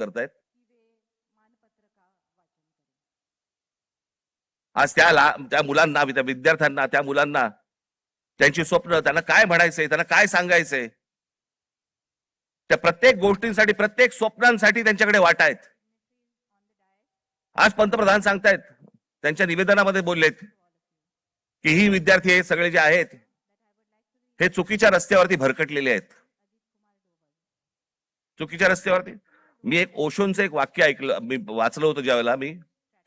करतायत. आज त्या मुलांना, त्या विद्यार्थ्यांना, त्या मुलांना त्यांची स्वप्न, त्यांना काय म्हणायचंय, त्यांना काय सांगायचंय, त्या प्रत्येक गोष्टींसाठी, प्रत्येक स्वप्नांसाठी त्यांच्याकडे वाटा आहेत. आज पंतप्रधान सांगतायत, त्यांच्या निवेदनामध्ये बोललेत की ही विद्यार्थी हे सगळे जे आहेत हे चुकीच्या रस्त्यावरती भरकटलेले आहेत. चुकीच्या रस्त्यावरती. मी एक ओशोंचं एक वाक्य ऐकलं, मी वाचलं होतं ज्यावेळेला, मी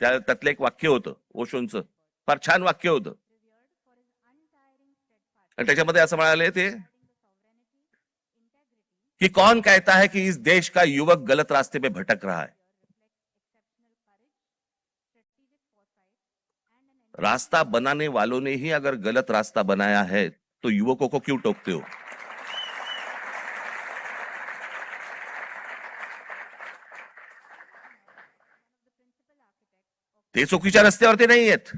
त्यातलं एक वाक्य होतं ओशोंचं, फार छान वाक्य होतं. आणि त्याच्यामध्ये असं म्हणाले ते कि कौन कहता है कि इस देश का युवक गलत रास्ते पे भटक रहा है. रास्ता बनाने वालों ने ही अगर गलत रास्ता बनाया है तो युवकों को क्यों टोकते हो. ते चुकीच्या रस्त्यावरती नाही आहेत.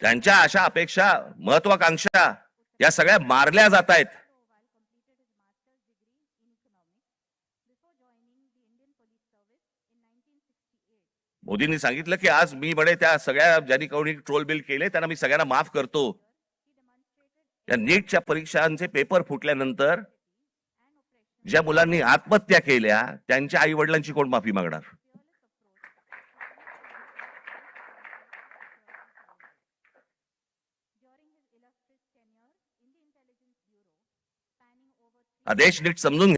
त्यांच्या आशा, अपेक्षा, महत्वाकांक्षा या सगळ्या मारल्या जात आहेत. मोदींनी सांगितलं की आज मी म्हणे त्या सगळ्या ज्यांनी कोणी ट्रोल बिल केले त्यांना मी सगळ्यांना माफ करतो. या नीटच्या परीक्षांचे पेपर फुटल्यानंतर ज्या मुलांनी आत्महत्या केल्या त्यांच्या आई वडिलांची कोण माफी मागणार. देश नीट समजून